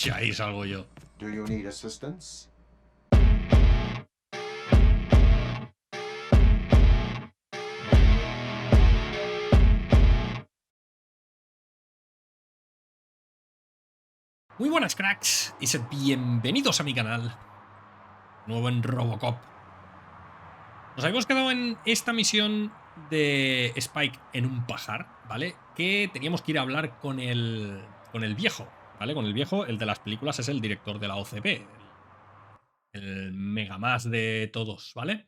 Ahí salgo yo. Do you need assistance? Muy buenas, cracks, y sed bienvenidos a mi canal. Nuevo en Robocop. Nos habíamos quedado en esta misión de Spike en un pajar, ¿vale? Que teníamos que ir a hablar con el viejo, ¿vale? Con el viejo, el de las películas, es el director de la OCP, el megamás de todos, ¿vale?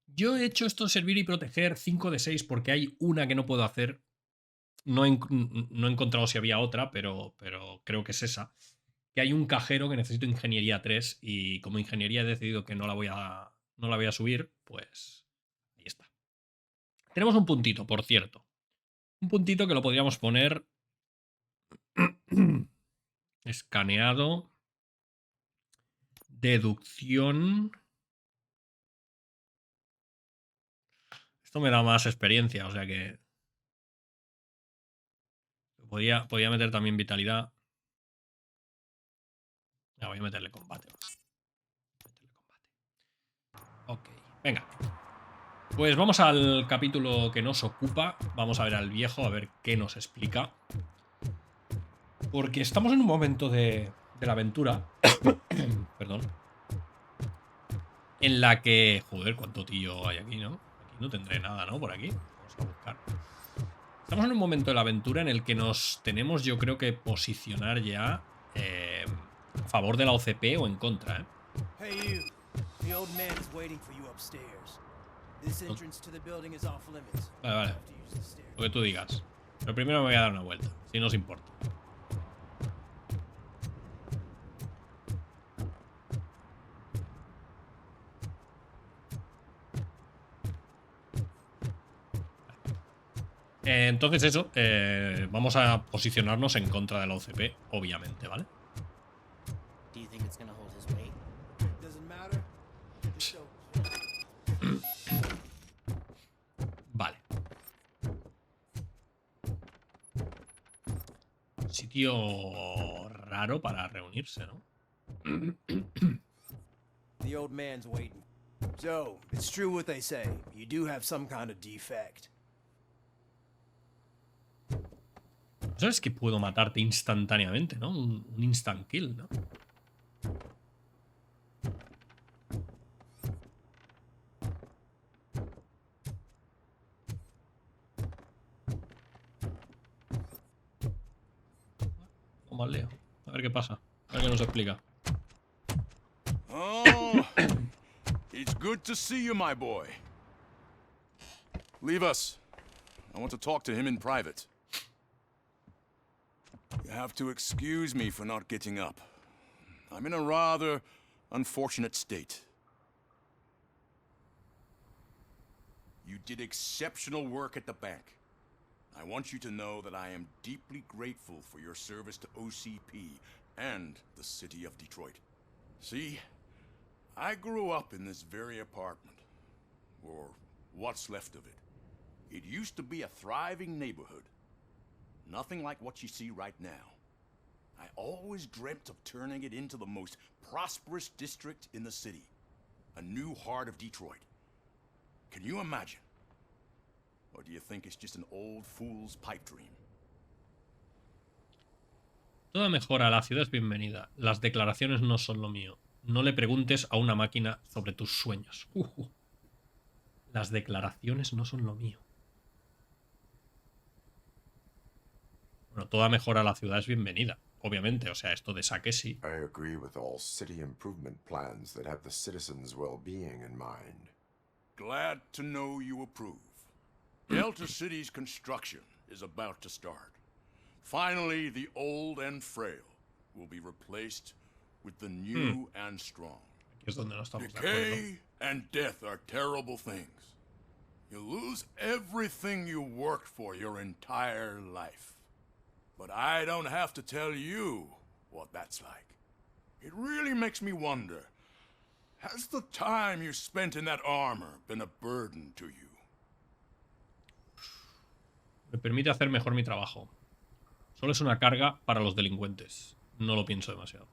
Yo he hecho esto servir y proteger 5 de 6 porque hay una que no puedo hacer. No he encontrado si había otra, pero creo que es esa. Que hay un cajero que necesito ingeniería 3 y como ingeniería he decidido que no la voy a subir, pues ahí está. Tenemos un puntito, por cierto. Un puntito que lo podríamos poner escaneado. Deducción. Esto me da más experiencia, o sea que podía meter también vitalidad. Ya, voy a meterle combate. Ok, venga. Pues vamos al capítulo que nos ocupa. Vamos a ver al viejo, a ver qué nos explica. Porque estamos en un momento de la aventura. Perdón. En la que... Joder, cuánto tío hay aquí, ¿no? Aquí no tendré nada, ¿no? Por aquí. Vamos a buscar. Estamos en un momento de la aventura en el que nos tenemos, yo creo que posicionar ya a favor de la OCP o en contra, ¿eh? Hey you. The old man is waiting for you upstairs. This entrance to the building is off limits. Vale, vale. Lo que tú digas. Pero primero me voy a dar una vuelta, si no os importa. Entonces eso, vamos a posicionarnos en contra de la OCP, obviamente, ¿vale? Vale. Sitio raro para reunirse, ¿no? The old man's waiting. So, it's true what they say. You do have some kind of defect. ¿Sabes que puedo matarte instantáneamente, no? Un instant kill, ¿no? Vamos al Leo. A ver qué pasa. A ver qué nos explica. Oh, it's good to see you, my boy. Leave us. I want to talk to him in private. You have to excuse me for not getting up. I'm in a rather unfortunate state. You did exceptional work at the bank. I want you to know that I am deeply grateful for your service to OCP and the city of Detroit. See, I grew up in this very apartment, or what's left of it. It used to be a thriving neighborhood. Nothing like what you see right now. I always dreamt of turning it into the most prosperous district in the city. A new heart of Detroit. Can you imagine? Or do you think it's just an old fool's pipe dream? Toda mejora a la ciudad es bienvenida. Las declaraciones no son lo mío. No le preguntes a una máquina sobre tus sueños. Las declaraciones no son lo mío. Bueno, toda mejora a la ciudad es bienvenida. Obviamente, o sea, esto de saque sí. I agree with all city improvement plans that have the citizens' well-being in mind. Glad to know you approve. Delta City's construction is about to start. Finally, the old and frail will be replaced with the new and strong. Aquí es donde no estamos de acuerdo. Decay and death are terrible things. You lose everything you worked for your entire life. But I don't have to tell you what that's like. It really makes me wonder, has the time you spent in that armor been a burden to you? Me permite hacer mejor mi trabajo. Solo es una carga para los delincuentes. no lo pienso demasiado.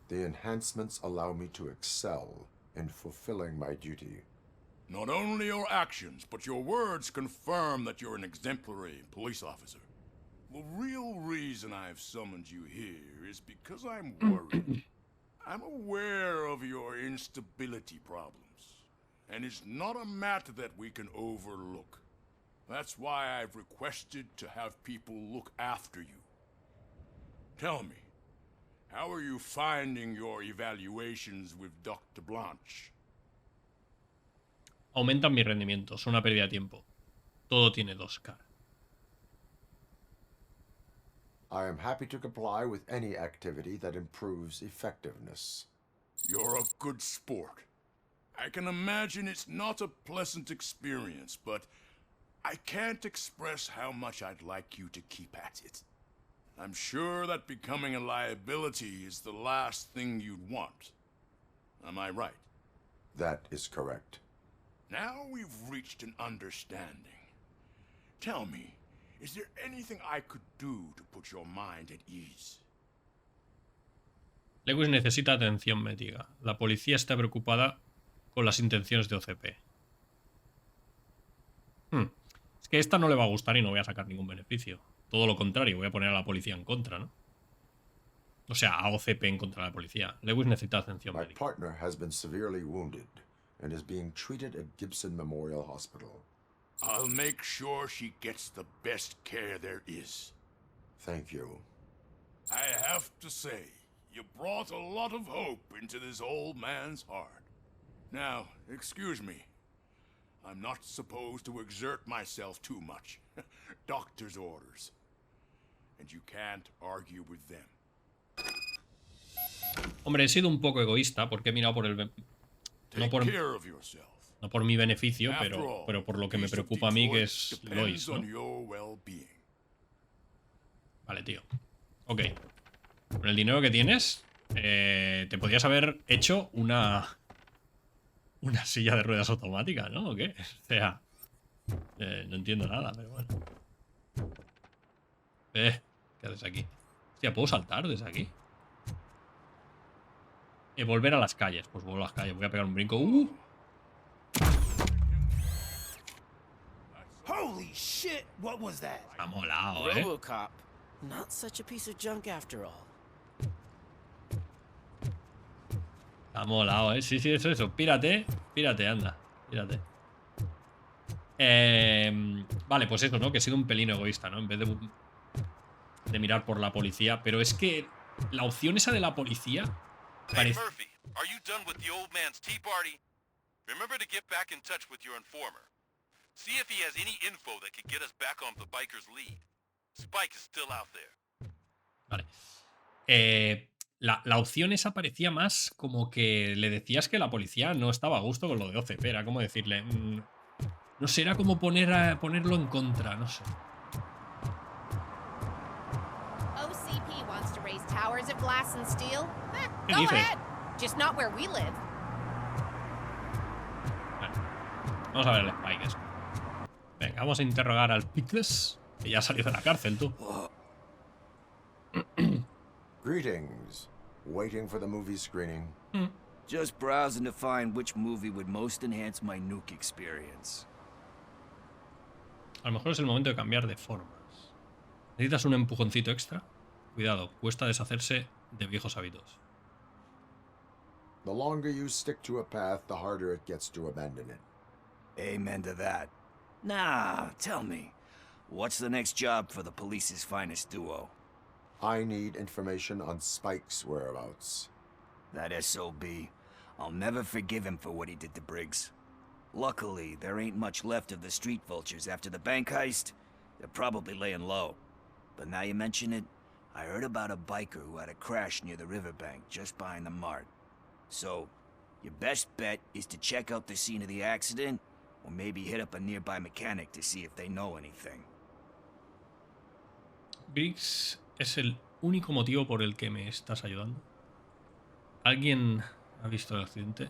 The enhancements allow me to excel in fulfilling my duty. Not only your actions, but your words confirm that you're an exemplary police officer. The real reason I've summoned you here is because I'm worried. I'm aware of your instability problems, and it's not a matter that we can overlook. That's why I've requested to have people look after you. Tell me, how are you finding your evaluations with Dr. Blanche? Aumentan mi rendimiento, es una pérdida de tiempo. Todo tiene dos caras. I am happy to comply with any activity that improves effectiveness. You're a good sport. I can imagine it's not a pleasant experience, but I can't express how much I'd like you to keep at it. I'm sure that becoming a liability is the last thing you'd want. Am I right? That is correct. Now we've reached an understanding. Tell me, is there anything I could do to put your mind at ease? Lewis necesita atención médica. La policía está preocupada con las intenciones de OCP. Es que esta no le va a gustar y no voy a sacar ningún beneficio. Todo lo contrario, voy a poner a la policía en contra, ¿no? O sea, a OCP en contra de la policía. Lewis necesita atención My médica. partner has been severely wounded and is being treated at Gibson Memorial Hospital. I'll make sure she gets the best care there is. Thank you. I have to say, you brought a lot of hope into this old man's heart. Now, excuse me. I'm not supposed to exert myself too much. Doctor's orders. And you can't argue with them. Hombre, he sido un poco egoísta porque he mirado por el... No por, Take care of yourself. no por mi beneficio, After pero all, por lo que me peace of preocupa a mí, que Detroit es depends Lois, ¿no? on your well-being. Vale, tío. Ok. Con el dinero que tienes, te podrías haber hecho una silla de ruedas automática, ¿no? ¿O qué? O sea, no entiendo nada, pero bueno. ¿Qué haces aquí? Hostia, ¿puedo saltar desde aquí? Volver a las calles. Pues vuelvo a las calles. Voy a pegar un brinco. Holy shit, what was that? Ha molado, Robocop. Not such a piece of junk after all. Ha molado, Sí, eso. Pírate, anda. Pírate. Vale, pues eso, ¿no? Que he sido un pelín egoísta, ¿no? En vez de mirar por la policía. Pero es que la opción esa de la policía Hey parece... Murphy, are you done with the old man's tea party? Remember to get back in touch with your informer. See if he has any info that could get us back on the biker's lead. Spike is still out there. Vale. La opción esa parecía más como que le decías que la policía no estaba a gusto con lo de OCP. Era como decirle... no sé, era como ponerlo en contra, no sé. OCP wants to raise towers of glass and steel. ¿Qué Go dices? ahead. Just not where we live. Bueno, vamos a ver el Spike eso. Venga, vamos a interrogar al Pickles, que ya ha salido de la cárcel, tú. Greetings. Waiting for the movie screening. Just browsing to find which movie would most enhance my nuke experience. A lo mejor es el momento de cambiar de formas. ¿Necesitas un empujoncito extra? Cuidado, cuesta deshacerse de viejos hábitos. The longer you stick to a path, the harder it gets to abandon it. Amen to that. Nah, tell me, what's the next job for the police's finest duo? I need information on Spike's whereabouts. That SOB. I'll never forgive him for what he did to Briggs. Luckily, there ain't much left of the street vultures after the bank heist. They're probably laying low. But now you mention it, I heard about a biker who had a crash near the riverbank just behind the mart. So, your best bet is to check out the scene of the accident, or maybe hit up a nearby mechanic to see if they know anything. Briggs es el único motivo por el que me estás ayudando. ¿Alguien ha visto el accidente?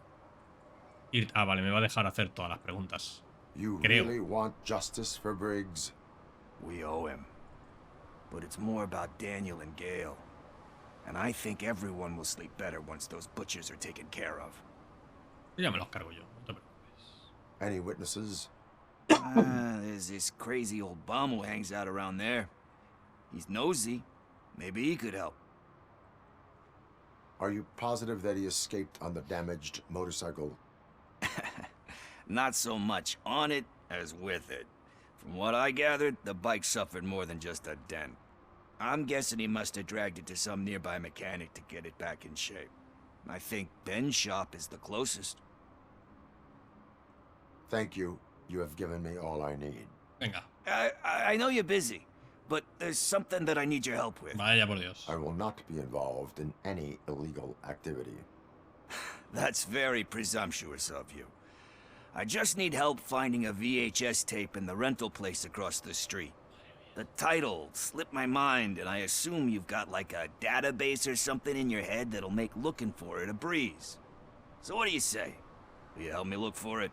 You Vale, me va a dejar hacer todas las preguntas. really want justice for Briggs? We owe him. But it's more about Daniel and Gale. And I think everyone will sleep better once those butchers are taken care of. Ya me los cargo yo, no te preocupes. Any witnesses? There's this crazy old bum who hangs out around there. He's nosy. Maybe he could help. Are you positive that he escaped on the damaged motorcycle? Not so much on it as with it. From what I gathered, the bike suffered more than just a dent. I'm guessing he must have dragged it to some nearby mechanic to get it back in shape. I think Ben's shop is the closest. Thank you. You have given me all I need. Venga. I know you're busy, but there's something that I need your help with. Vaya por Dios. I will not be involved in any illegal activity. That's very presumptuous of you. I just need help finding a VHS tape in the rental place across the street. The title slipped my mind, and I assume you've got like a database or something in your head that'll make looking for it a breeze. So what do you say? Will you help me look for it?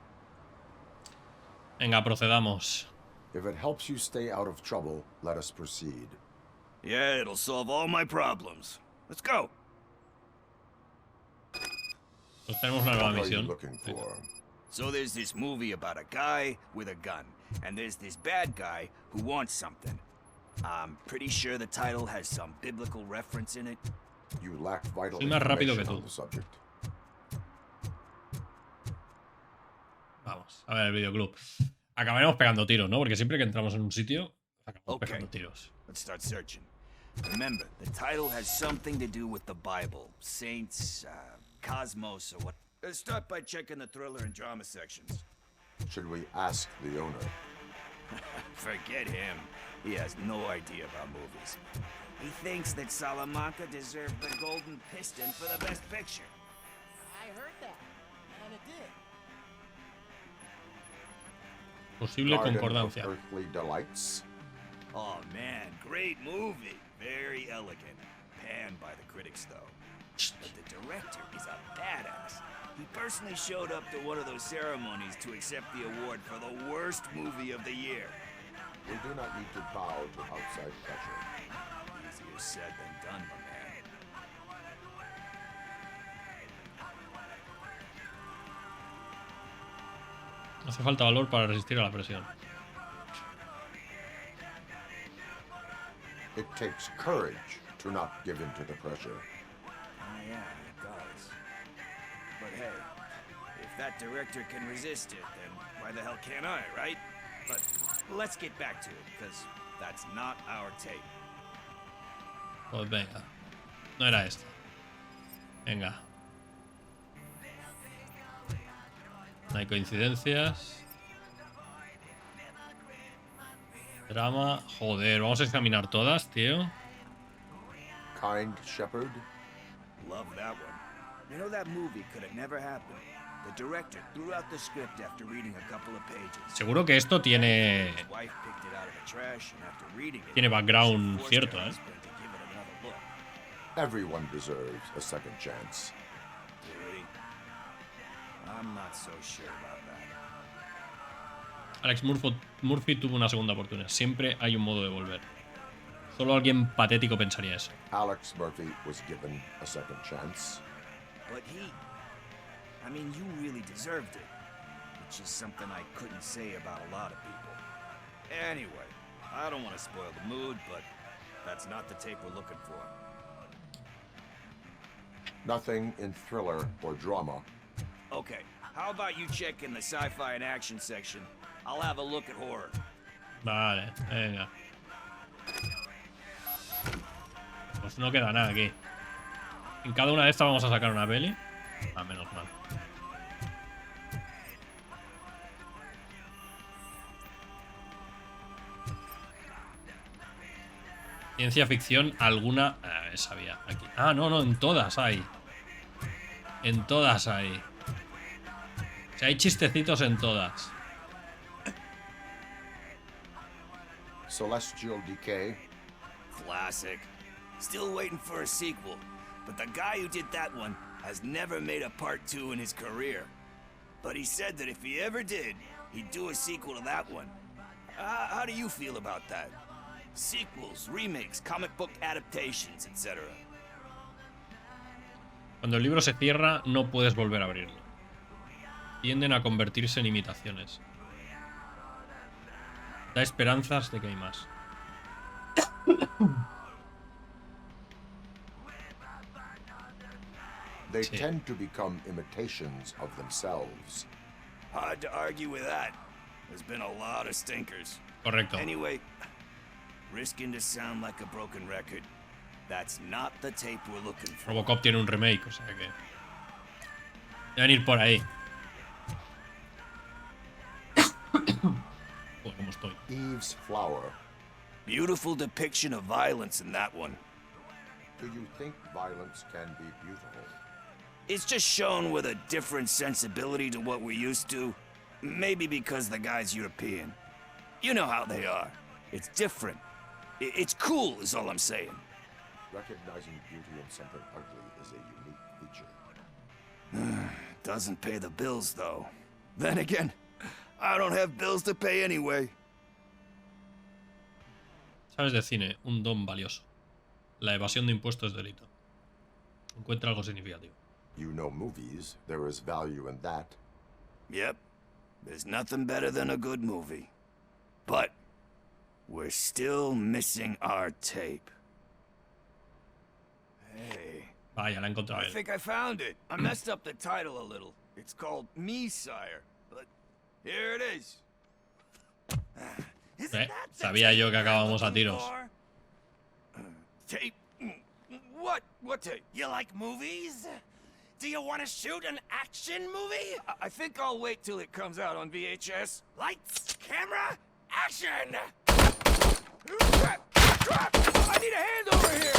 Venga, procedamos. If it helps you stay out of trouble, let us proceed. Yeah, it'll solve all my problems. Let's go. Pues tenemos una nueva What are you misión. looking for? So there's this movie about a guy with a gun, and there's this bad guy who wants something. I'm pretty sure the title has some biblical reference in it. You lack vital Soy más rápido que information tú. on the subject. Vamos, a ver el videoclub. Acabaremos pegando tiros, ¿no? Porque siempre que entramos en un sitio, acabamos Okay. pegando tiros. Let's start searching. Remember, the title has something to do with the Bible, saints, cosmos, or what. Let's start by checking the thriller and drama sections. Should we ask the owner? Forget him. He has no idea about movies. He thinks that Salamanca deserved the Golden Piston for the Best Picture. I heard that, and it did. Posible Garden of concordancia. Earthly Delights? Oh man, great movie. Very elegant. Panned by the critics though. But the director is a badass. He personally showed up to one of those ceremonies to accept the award for the worst movie of the year. We do not need to bow to outside pressure. Easier said than done, my man. Hace falta valor para resistir a la presión. It takes courage to not give in to the pressure. Yeah, it does. But hey, if that director can resist it, then why the hell can't I, right? But let's get back to it, because that's not our tape. Pues venga. No era esta. Venga. No hay coincidencias. Drama. Joder, vamos a examinar todas, tío. Kind Shepherd? Love that one. You know that movie could have never happened. The director threw out the script after reading a couple of pages. Seguro que esto tiene His wife picked it out of the trash, and after reading it, tiene background she forced cierto, her ¿eh? husband to give it another look. Everyone deserves a second chance. Really? I'm not so sure about that. Alex Murphy tuvo una segunda oportunidad. Siempre hay un modo de volver. Solo alguien patético pensaría eso. Alex Murphy was given a second chance. But I mean, you really deserved it. Which is something I couldn't say about a lot of people. Anyway, I don't want to spoil the mood, but that's not the tape we're looking for. Nothing in thriller or drama. Okay, how about you check in the sci-fi and action section? I'll have a look at horror. Vale, venga. Pues no queda nada aquí. En cada una de estas vamos a sacar una peli. Ah, menos mal. Ciencia ficción, alguna. Sabía aquí. Ah, no, en todas hay. En todas hay. O sea, hay chistecitos en todas. Celestial Decay. Classic. Still waiting for a sequel, but the guy who did that one has never made a part 2 in his career. But he said that if he ever did, he'd do a sequel to that one. How do you feel about that? Sequels, remakes, comic book adaptations, etc. Cuando el libro se cierra, no puedes volver a abrirlo. Tienden a convertirse en imitaciones. Da esperanzas de que hay más. They tend to become imitations of themselves. Hard to argue with that. There's been a lot of stinkers. Correcto. Anyway, risking to sound like a broken record, that's not the tape we're looking for. Robocop tiene un remake, o sea que... deben ir por ahí. Joder, cómo estoy. Eve's flower. Beautiful depiction of violence in that one. Do you think violence can be beautiful? It's just shown with a different sensibility to what we're used to. Maybe because the guy's European. You know how they are. It's different. It's cool, is all I'm saying. Recognizing beauty in something ugly is a unique feature. Doesn't pay the bills, though. Then again, I don't have bills to pay anyway. Sabes de cine, un don valioso. La evasión de impuestos es delito. Encuentra algo significativo. You know movies. There is value in that. Yep. There's nothing better than a good movie. But we're still missing our tape. Hey. Vaya, la he encontrado I él. think I found it. I messed up the title a little. It's called Me, Sire. But here it is. Sabía yo que acabamos a tiros. Tape? What tape? You like movies? Do you want to shoot an action movie? I think I'll wait till it comes out on VHS. Lights, camera, action! Crap! I need a hand over here!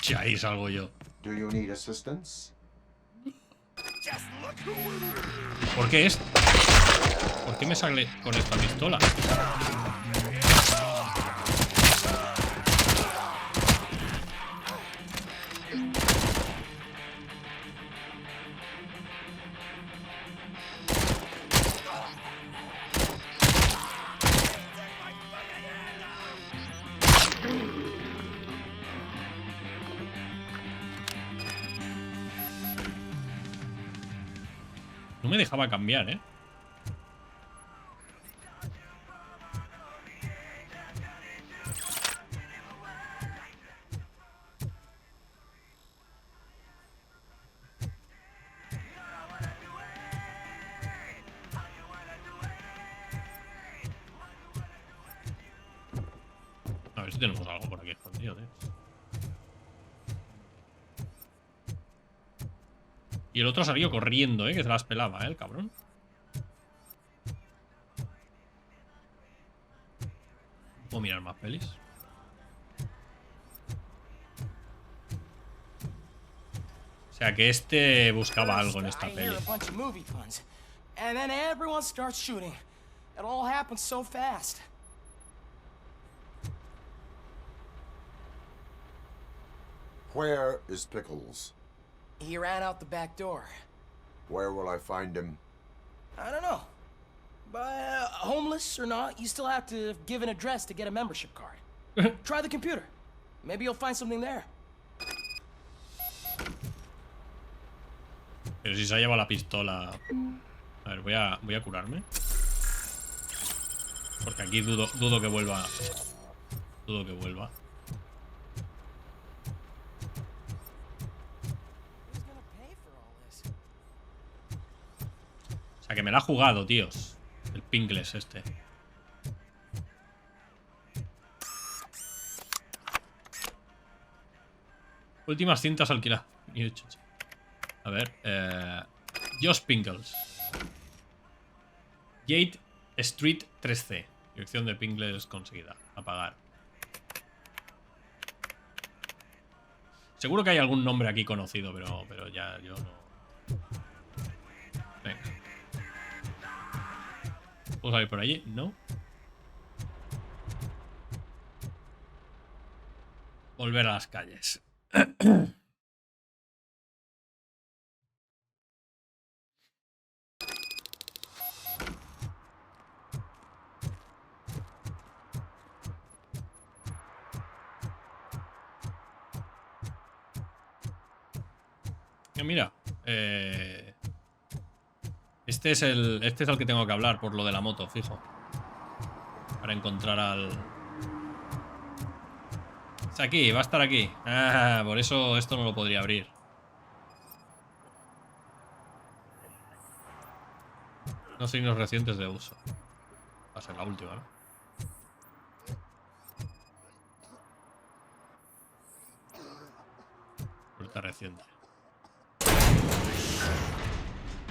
Ya, ahí salgo yo. Do you need assistance? Just look who ¿Por qué es? ¿Por qué me sale con esta pistola? No me dejaba cambiar, ¿eh? A ver si tenemos algo por aquí escondido, tío. Y el otro ha salido corriendo, que se las pelaba, el cabrón. ¿Puedo mirar más pelis? O sea que este buscaba algo en esta peli. And then everyone starts shooting. It all happens so fast. Where is Pickles? He ran out the back door. Where will I find him? I don't know. But homeless or not, you still have to give an address to get a membership card. Try the computer. Maybe you'll find something there. Pero si se ha llevado la pistola... A ver, voy a curarme. Porque aquí dudo que vuelva. Dudo que vuelva. O sea que me la ha jugado, tíos. El Pinkles este. Últimas cintas alquiladas. A ver. Josh Pinkles. Gate Street 3C. Dirección de Pinkles conseguida. Apagar. Seguro que hay algún nombre aquí conocido, pero ya yo no. Venga. ¿Puedo salir por allí? No. Volver a las calles. Mira. Este es el que tengo que hablar por lo de la moto, fijo. Para encontrar al... Está aquí, va a estar aquí. Ah, por eso esto no lo podría abrir. No signos recientes de uso. Va a ser la última, ¿no? Puerta reciente.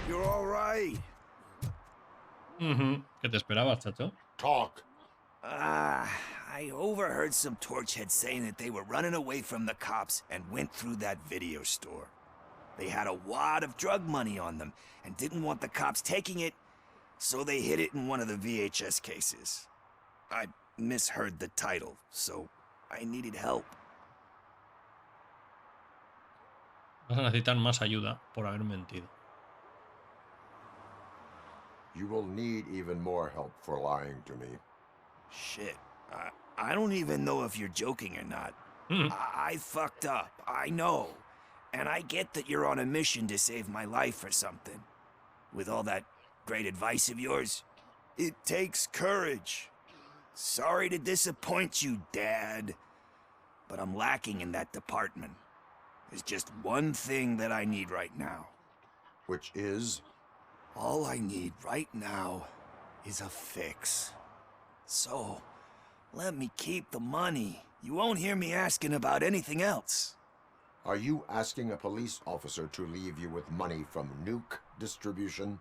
You're all right. ¿Qué te esperabas, chacho? Talk. I overheard some torchheads saying that they were running away from the cops and went through that video store. They had a wad of drug money on them and didn't want the cops taking it, so they hid it in one of the VHS cases. I misheard the title, so I needed help. Vas a necesitar más ayuda por haber mentido. You will need even more help for lying to me. Shit. I don't even know if you're joking or not. I fucked up, I know. And I get that you're on a mission to save my life or something. With all that great advice of yours, it takes courage. Sorry to disappoint you, Dad. But I'm lacking in that department. There's just one thing that I need right now. Which is? All I need right now is a fix. So, let me keep the money. You won't hear me asking about anything else. Are you asking a police officer to leave you with money from nuke distribution?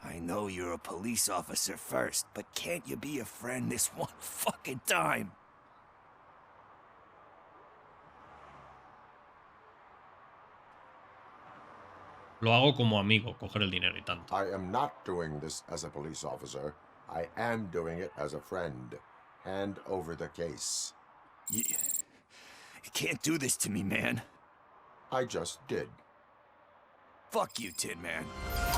I know you're a police officer first, but can't you be a friend this one fucking time? Lo hago como amigo, coger el dinero y tanto. I am not doing this as a police officer. I am doing it as a friend. Hand over the case. You can't do this to me, man. I just did. Fuck you, Tin Man.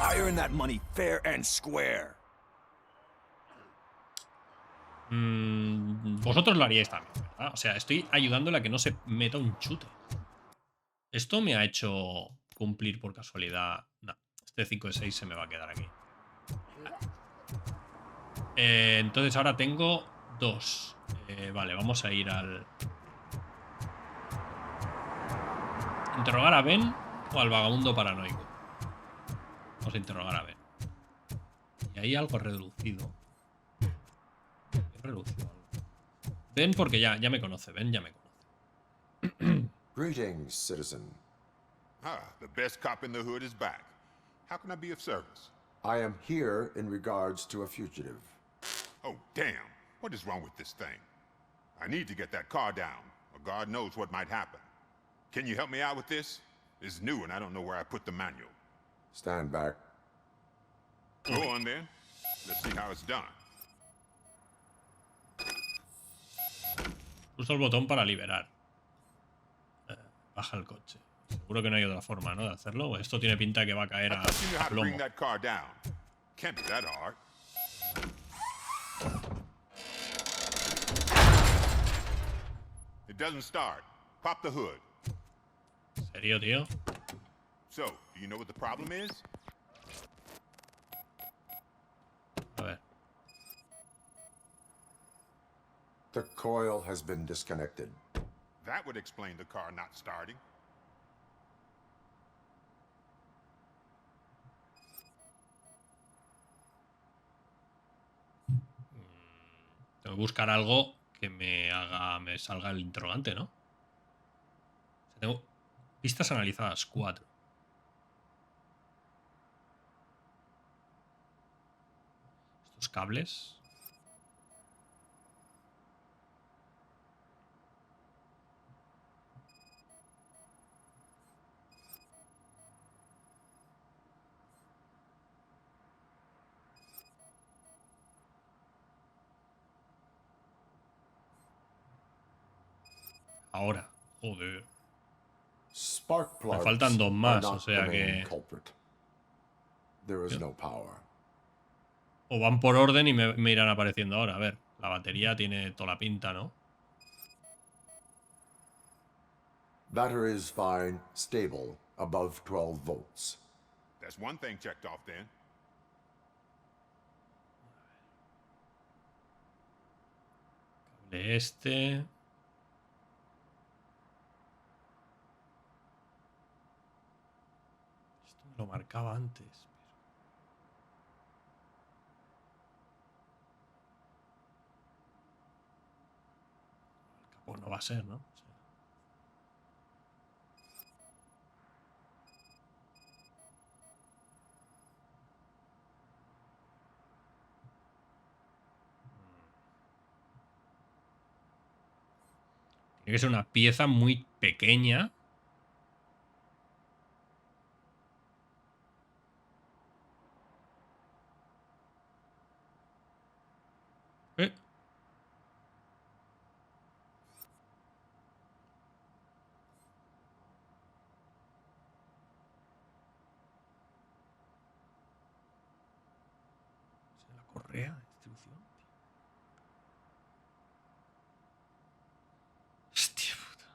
I earned that money fair and square. Vosotros lo haríais también, ¿verdad? O sea, estoy ayudándole a que no se meta un chute. Esto me ha hecho cumplir por casualidad. No, este 5 de 6 se me va a quedar aquí. Entonces ahora tengo 2. Vale, vamos a ir al... ¿Interrogar a Ben o al vagabundo paranoico? Vamos a interrogar a Ben. Y ahí algo reducido. He reducido algo. Ben porque ya me conoce. Ben ya me conoce. Greetings, citizen. The best cop in the hood is back. How can I be of service? I am here in regards to a fugitive. Oh, damn. What is wrong with this thing? I need to get that car down, or God knows what might happen. Can you help me out with this? It's new and I don't know where I put the manual. Stand back. Go on then. Let's see how it's done. Uso el botón para liberar. Baja el coche. Seguro que no hay otra forma, ¿no? De hacerlo. Esto tiene pinta que va a caer I a thought you knew how to plomo. bring that car down. Can't be that hard. It doesn't start. Pop the hood. ¿En serio, tío? So, do you know what the problem is? A ver. The coil has been disconnected. That would explain the car not starting. Tengo que buscar algo que me salga el interrogante, ¿no? Tengo pistas analizadas, 4. Estos cables. Ahora, joder. Spark plugs Me faltan 2 are más, not o sea the main que... culprit. There is no power. O van por orden y me irán apareciendo ahora. A ver, la batería tiene toda la pinta, ¿no? Battery is fine, stable, above 12 volts. That's one thing checked off then. Cable este. Esto me lo marcaba antes. Pues no va a ser, ¿no? Tiene que ser una pieza muy pequeña. La correa de distribución. Hostia puta.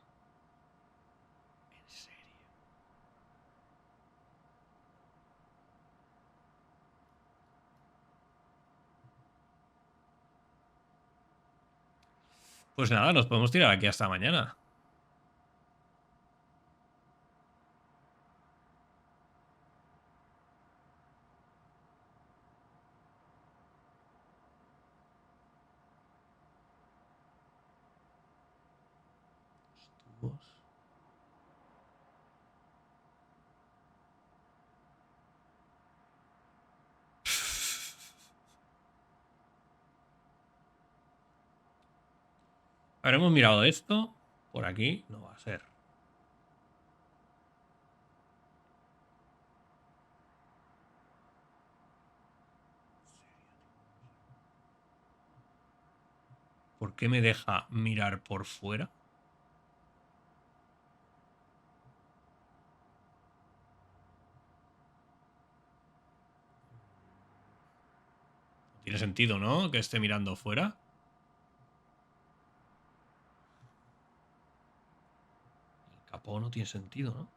¿En serio? Pues nada, nos podemos tirar aquí hasta mañana. Habremos mirado esto. Por aquí no va a ser. ¿Por qué me deja mirar por fuera? Tiene sentido, ¿no? Que esté mirando fuera. El capó no tiene sentido, ¿no?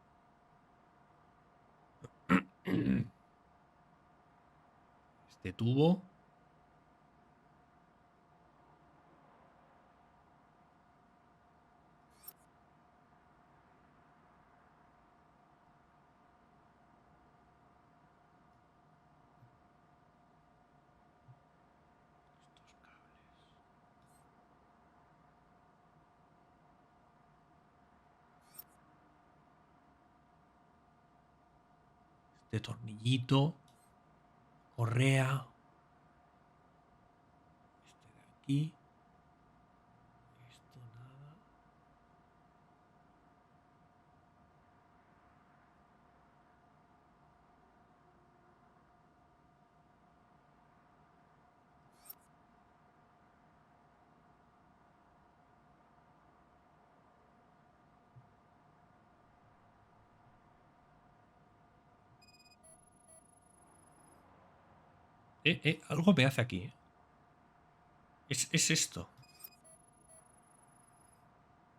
Este tubo. De tornillito, correa, este de aquí, esto nada. Algo me hace aquí. Es esto.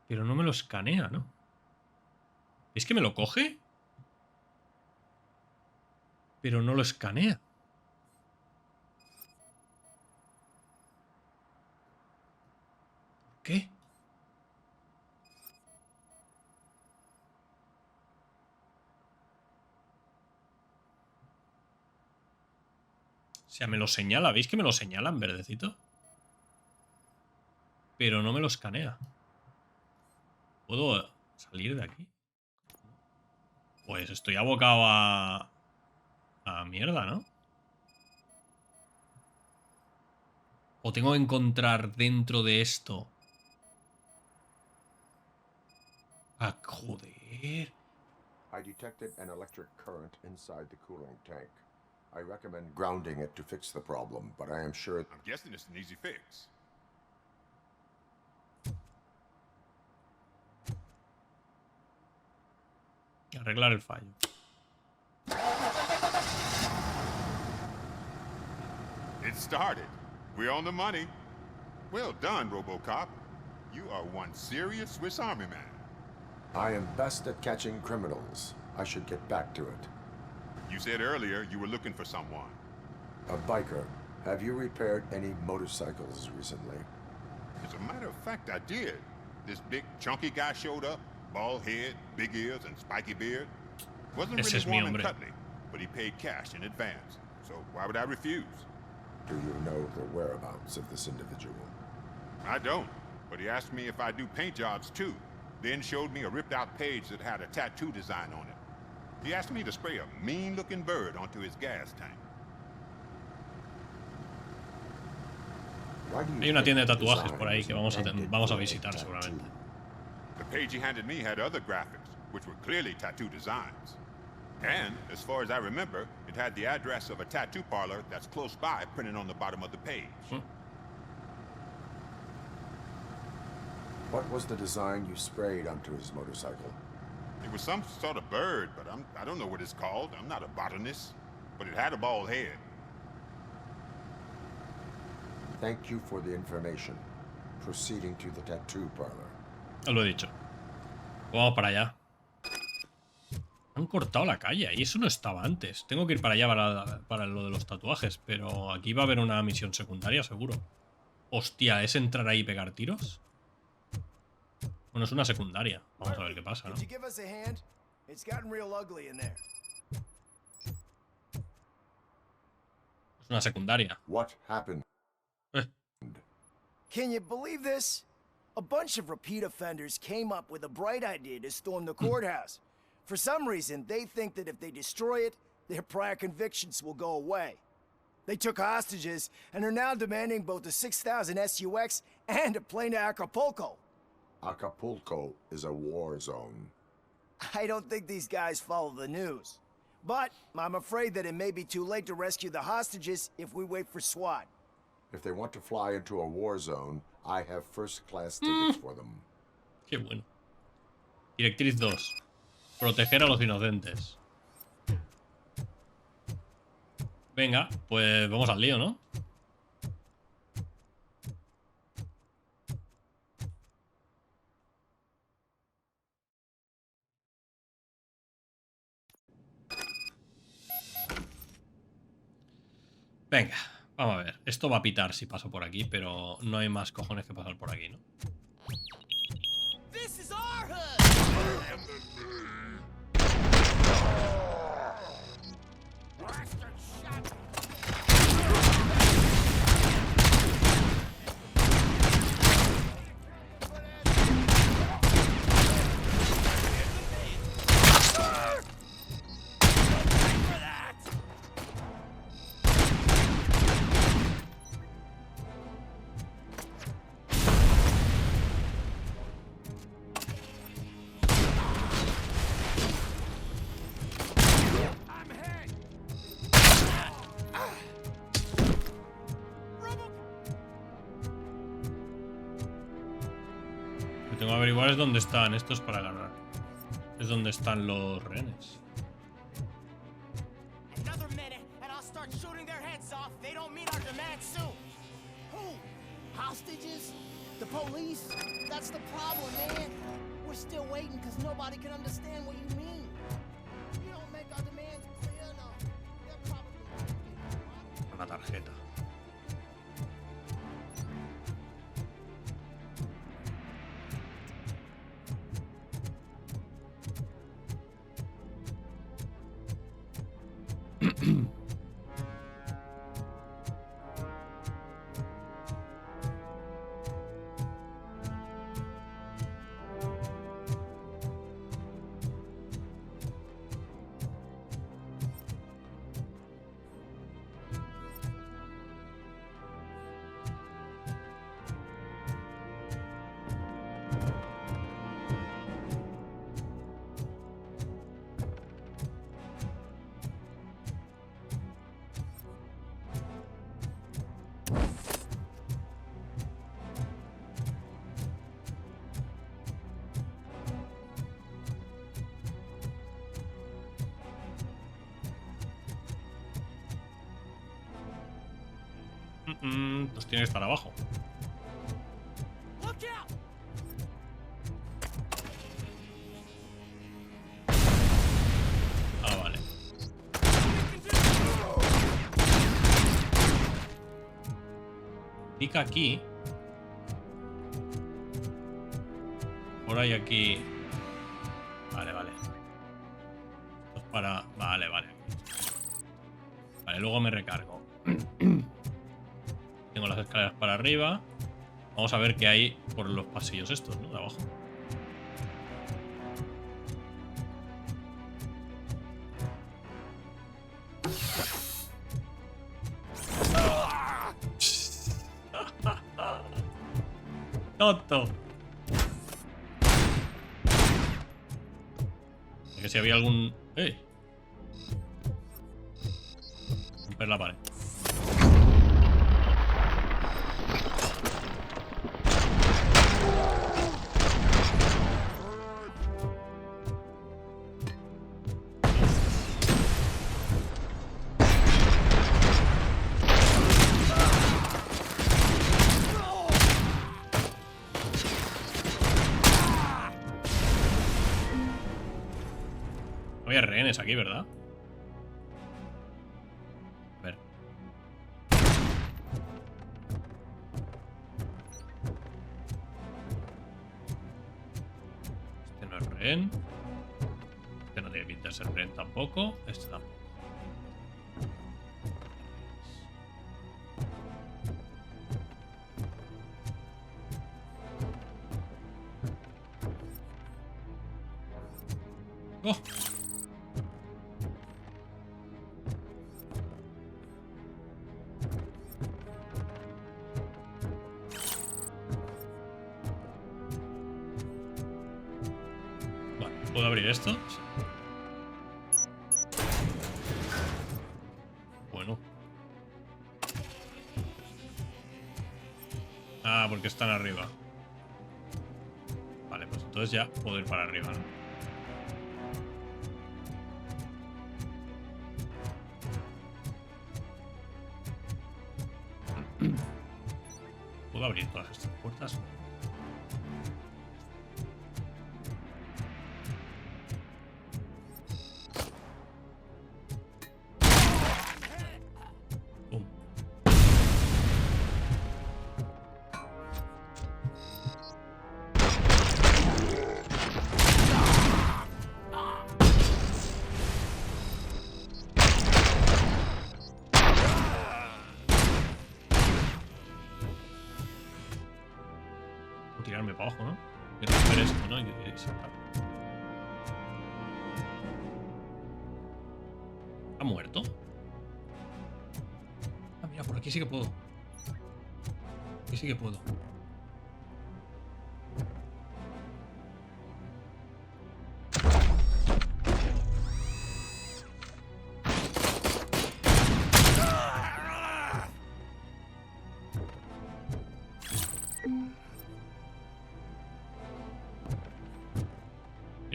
Pero no me lo escanea, ¿no? ¿Es que me lo coge? Pero no lo escanea. ¿Por qué? O sea, me lo señala. ¿Veis que me lo señala en verdecito? Pero no me lo escanea. ¿Puedo salir de aquí? Pues estoy abocado a mierda, ¿no? O tengo que encontrar dentro de esto. Ah, joder. I detected an electric current inside the cooling tank. I recommend grounding it to fix the problem, but I am sure... I'm guessing it's an easy fix. Arreglar el fallo. It started. We're on the money. Well done, Robocop. You are one serious Swiss Army man. I am best at catching criminals. I should get back to it. You said earlier you were looking for someone. A biker. Have you repaired any motorcycles recently? As a matter of fact, I did. This big, chunky guy showed up. Bald head, big ears, and spiky beard. Wasn't really warm and cuddly, but he paid cash in advance. So why would I refuse? Do you know the whereabouts of this individual? I don't, but he asked me if I do paint jobs too. Then showed me a ripped-out page that had a tattoo design on it. He asked me to spray a mean-looking bird onto his gas tank. Hay una tienda de tatuajes por ahí que vamos a visitar seguramente. The page he handed me had other graphics, which were clearly tattoo designs. And, as far as I remember, it had the address of a tattoo parlor that's close by printed on the bottom of the page. What was the design you sprayed onto his motorcycle? It was some sort of bird, but I don't know what it's called. I'm not a botanist. But it had a bald head. Thank you for the information. Proceeding to the tattoo parlor. Lo he dicho. Vamos para allá. Han cortado la calle y eso no estaba antes. Tengo que ir para allá para lo de los tatuajes, pero aquí va a haber una misión secundaria seguro. Hostia, ¿es entrar ahí y pegar tiros? Bueno, es una secundaria. Vamos a ver qué pasa, ¿no? Es una secundaria. What happened? Can you believe this? A bunch of repeat offenders came up with a bright idea to storm the courthouse. For some reason, they think that if they destroy it, their prior convictions will go away. They took hostages and are now demanding both a 6,000 SUX and a plane to Acapulco. Acapulco is a war zone. I don't think these guys follow the news. But I'm afraid that it may be too late to rescue the hostages if we wait for SWAT. If they want to fly into a war zone, I have first-class tickets for them. Qué bueno. Directriz 2. Proteger a los inocentes. Venga, pues vamos al lío, ¿no? Venga, vamos a ver. Esto va a pitar si paso por aquí, pero no hay más cojones que pasar por aquí, ¿no? Lo que tengo que averiguar es dónde están. Esto es para agarrar. Es donde están los rehenes. Hostages? The police? That's the problem, man. We're still waiting because nobody can understand what you mean. You don't make our demands clear enough. They're probably... Una tarjeta. Pues tiene que estar abajo. pica aquí. Por ahí aquí. Vale, vale. Esto es para... Vale, vale. Vale, luego me recargo. Tengo las escaleras para arriba. Vamos a ver qué hay por los pasillos estos, ¿no? De abajo. Tonto. Que si había algún... ¡Eh! Romper la pared. Había rehenes aquí, ¿verdad? A ver. Este no es rehén. Este no tiene pinta de ser rehén tampoco. Este tampoco. ¡Oh! ¿Puedo abrir esto? Bueno. Ah, porque están arriba. Vale, pues entonces ya puedo ir para arriba, ¿no? ¿Puedo abrir todas estas puertas? Tirarme para abajo, ¿no? Y romper esto, ¿no? Y saltar. ¿Ha muerto? Ah, mira, por aquí sí que puedo. Aquí sí que puedo.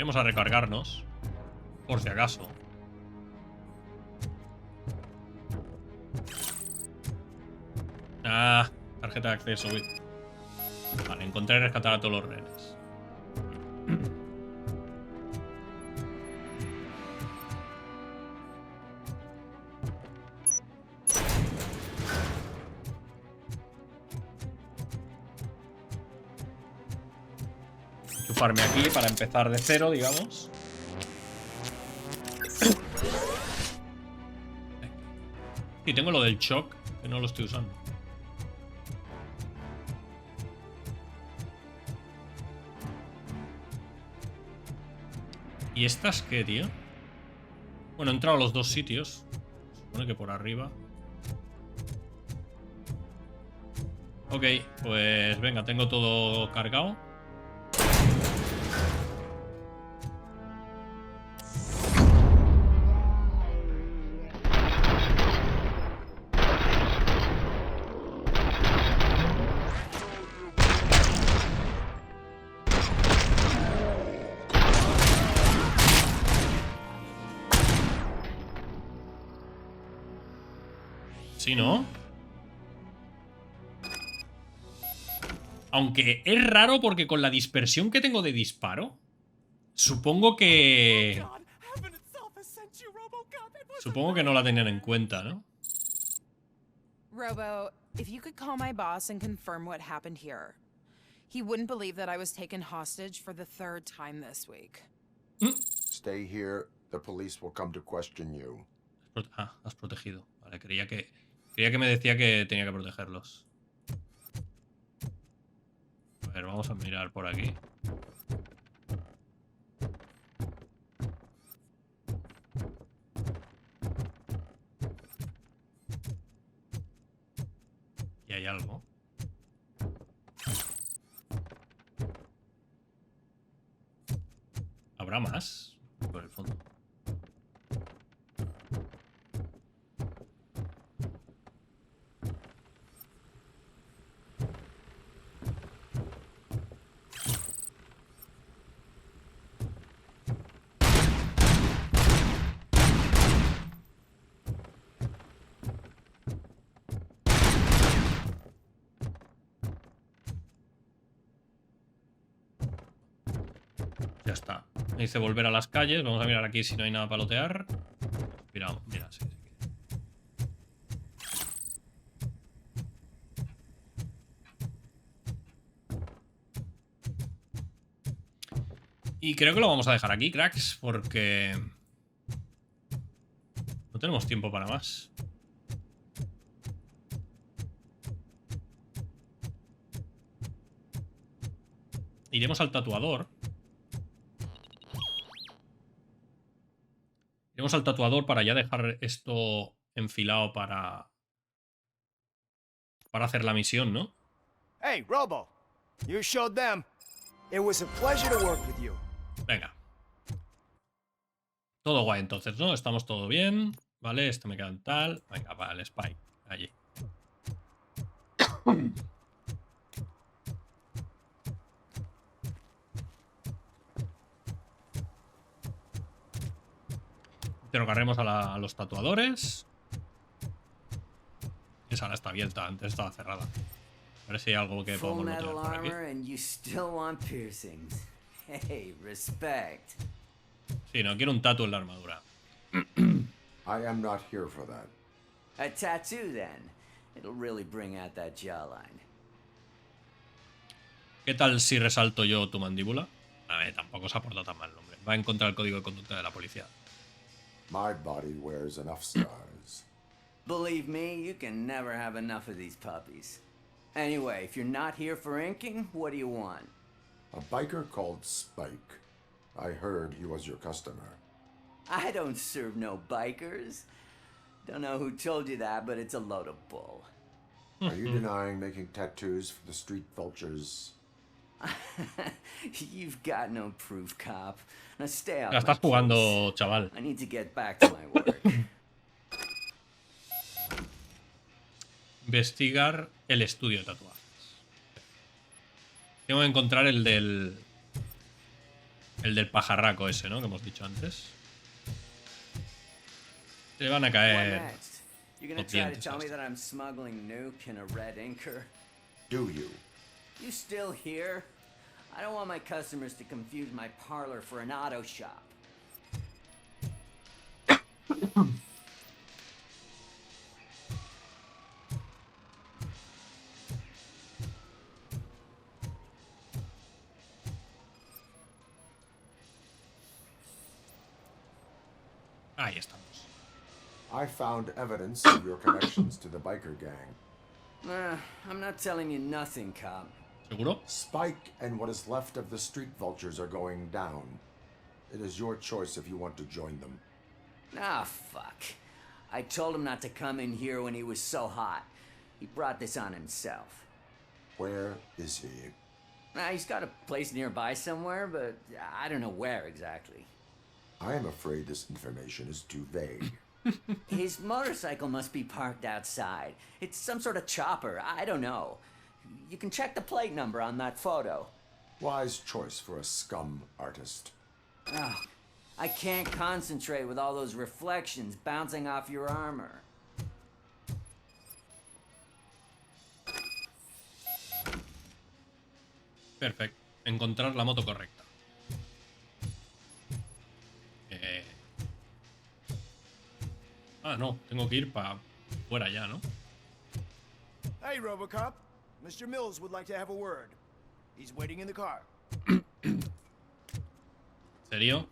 Vamos a recargarnos, por si acaso. Ah, tarjeta de acceso. Vale, encontrar y rescatar a todos los rehenes. Enchufarme aquí para empezar de cero, digamos. Y tengo lo del shock, que no lo estoy usando. ¿Y estas qué, tío? Bueno, he entrado a los dos sitios. Se supone que por arriba. Ok, pues venga, tengo todo cargado. Sí, ¿no? Aunque es raro porque con la dispersión que tengo de disparo, supongo que... Supongo que no la tenían en cuenta, ¿no? Robo, if you could call my boss and confirm what happened here. He wouldn't believe that I was taken hostage for the 3rd time this week. Stay here. The police will come to question you. Ah, has protegido. Vale, creía que me decía que tenía que protegerlos. A ver, vamos a mirar por aquí. Y hay algo. ¿Habrá más? Por el fondo. Ya está. Me dice volver a las calles. Vamos a mirar aquí si no hay nada para lotear. Mira, sí. Y creo que lo vamos a dejar aquí, cracks, porque no tenemos tiempo para más. Iremos al tatuador. Iremos al tatuador para ya dejar esto enfilado para hacer la misión, ¿no? Hey, Robo, you showed them. It was a pleasure to work with you. Venga. Todo guay entonces, ¿no? Estamos todo bien. Vale, esto me queda en tal. Venga, para el Spike. Allí. Interrogaremos a los tatuadores. Esa ahora está abierta, antes estaba cerrada. A ver si hay algo que podemos notar por aquí. Sí, no, quiero un tatu en la armadura. I am not here for that. A tattoo, then. It'll really bring out that jawline. ¿Qué tal si resalto yo tu mandíbula? A ver, tampoco se ha portado tan mal, hombre. Va en contra del código de conducta de la policía. My body wears enough scars. Believe me, you can never have enough of these puppies. Anyway, if you're not here for inking, what do you want? A biker called Spike. I heard he was your customer. I don't serve no bikers. Don't know who told you that, but it's a load of bull. Are you denying making tattoos for the street vultures? You've got no proof, cop. Now stay out. La estás jugando, chaval. I need to get back to my work. Investigar el estudio de tatuajes. Tengo que encontrar el del pajarraco ese, ¿no? Que hemos dicho antes. Se le van a caer. You're gonna try to tell me that I'm smuggling nuke in a red inker? Do you? You still here? I don't want my customers to confuse my parlor for an auto shop. Ahí estamos. I found evidence of your connections to the biker gang. I'm not telling you nothing, cop. ¿Seguro? Spike and what is left of the street vultures are going down. It is your choice if you want to join them. Ah, fuck. I told him not to come in here when he was so hot. He brought this on himself. Where is he? He's got a place nearby somewhere, but I don't know where exactly. I am afraid this information is too vague. His motorcycle must be parked outside. It's some sort of chopper. I don't know. You can check the plate number on that photo. Wise choice for a scum artist. Oh, I can't concentrate with all those reflections bouncing off your armor. Perfecto. Encontrar la moto correcta. Ah, no. Tengo que ir para fuera ya, ¿no? Hey, Robocop. Mr. Mills would like to have a word. He's waiting in the car. ¿En serio?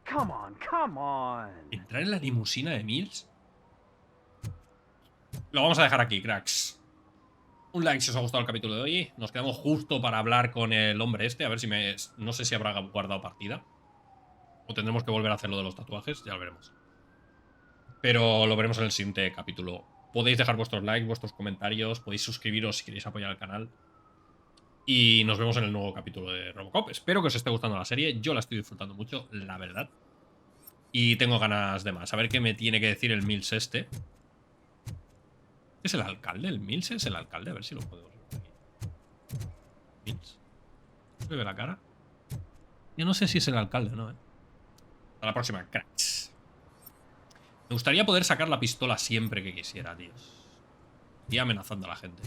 Come on. ¿Entrar en la limusina de Mills? Lo vamos a dejar aquí, cracks. Un like si os ha gustado el capítulo de hoy. Nos quedamos justo para hablar con el hombre este. A ver si me... No sé si habrá guardado partida. O tendremos que volver a hacer lo de los tatuajes. Ya lo veremos. Pero lo veremos en el siguiente capítulo. Podéis dejar vuestros likes, vuestros comentarios. Podéis suscribiros si queréis apoyar al canal. Y nos vemos en el nuevo capítulo de Robocop. Espero que os esté gustando la serie. Yo la estoy disfrutando mucho, la verdad. Y tengo ganas de más. A ver qué me tiene que decir el Mills este. ¿Es el alcalde? ¿El Mills es el alcalde? A ver si lo puedo ver aquí. ¿Mills? ¿Se ve la cara? Yo no sé si es el alcalde o no, Hasta la próxima, cracks. Me gustaría poder sacar la pistola siempre que quisiera, tíos. Y amenazando a la gente.